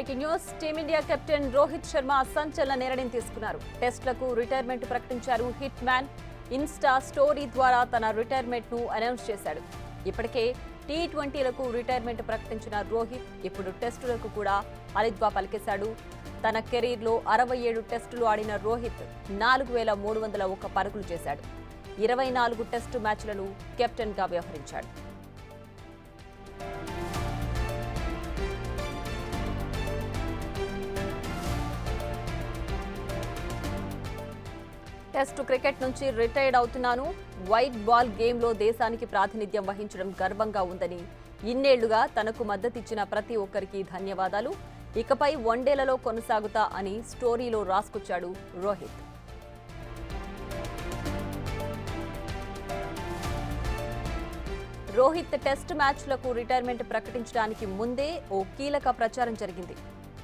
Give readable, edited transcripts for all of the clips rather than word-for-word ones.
Breaking news. Team India captain Rohit Sharma సంచలన నిర్ణయం తీసుకున్నారు. టెస్టులకు రిటైర్మెంట్ ప్రకటించారు. హిట్ మ్యాన్ ఇన్స్టా స్టోరీ ద్వారా తన రిటైర్మెంట్ ను అనౌన్స్ చేశాడు. ఇప్పటికే టీ20లకు రిటైర్మెంట్ ప్రకటించిన రోహిత్ ఇప్పుడు టెస్టులకు కూడా అలిద్వా పలికేశాడు. తన కెరీర్లో 67 టెస్టులు ఆడిన రోహిత్ 4301 పరుగులు చేశాడు. 24 టెస్టు మ్యాచ్లను కెప్టెన్గా వ్యవహరించాడు. టెస్టు క్రికెట్ నుంచి రిటైర్డ్ అవుతున్నాను. వైట్ బాల్ గేమ్లో దేశానికి ప్రాతినిధ్యం వహించడం గర్వంగా ఉందని, ఇన్నేళ్లుగా తనకు మద్దతిచ్చిన ప్రతి ఒక్కరికి ధన్యవాదాలు. ఇకపై వన్డేలలో కొనసాగుతా అని స్టోరీలో రాసుకొచ్చాడు రోహిత్. రోహిత్ టెస్ట్ మ్యాచ్లకు రిటైర్మెంట్ ప్రకటించడానికి ముందే ఓ కీలక ప్రచారం జరిగింది.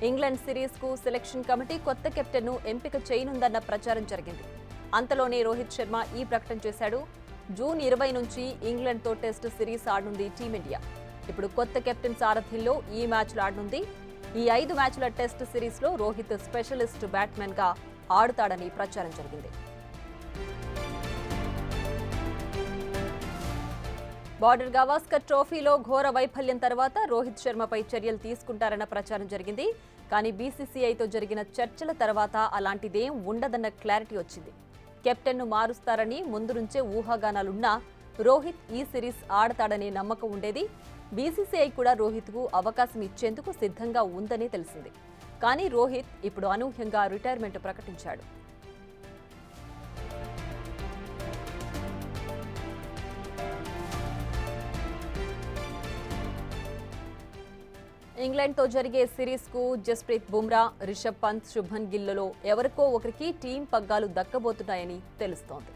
ఇంగ్లాండ్ సిరీస్కు సెలెక్షన్ కమిటీ కొత్త కెప్టెన్ను ఎంపిక చేయనుందన్న ప్రచారం జరిగింది. అంతలోనే రోహిత్ శర్మ ఈ ప్రకటన చేశాడు. జూన్ 20 నుంచి ఇంగ్లాండ్తో టెస్ట్ సిరీస్ ఆడనుంది టీమిండియా. ఇప్పుడు కొత్త కెప్టెన్ సారథ్యంలో ఈ మ్యాచ్లు ఆడనుంది. ఈ 5 మ్యాచ్ల టెస్ట్ సిరీస్లో రోహిత్ స్పెషలిస్ట్ బ్యాట్స్మెన్గా ఆడుతాడని ప్రచారం జరిగింది. బార్డర్ గవాస్కర్ ట్రోఫీలో ఘోర వైఫల్యం తర్వాత రోహిత్ శర్మపై చర్యలు తీసుకుంటారన్న ప్రచారం జరిగింది. కానీ బీసీసీఐతో జరిగిన చర్చల తర్వాత అలాంటిదేం ఉండదన్న క్లారిటీ వచ్చింది. కెప్టెన్ను మారుస్తారని ముందు నుంచే ఊహాగానాలున్నా రోహిత్ ఈ సిరీస్ ఆడతాడనే నమ్మకం ఉండేది. బీసీసీఐ కూడా రోహిత్కు అవకాశం ఇచ్చేందుకు సిద్ధంగా ఉందని తెలిసింది. కానీ రోహిత్ ఇప్పుడు అనూహ్యంగా రిటైర్మెంట్ ప్రకటించాడు. ఇంగ్లాండ్తో జరిగే సిరీస్కు జస్ప్రీత్ బుమ్రా, రిషబ్ పంత్, శుభ్మన్ గిల్లలో ఎవరికో ఒకరికి టీం పగ్గాలు దక్కబోతున్నాయని తెలుస్తోంది.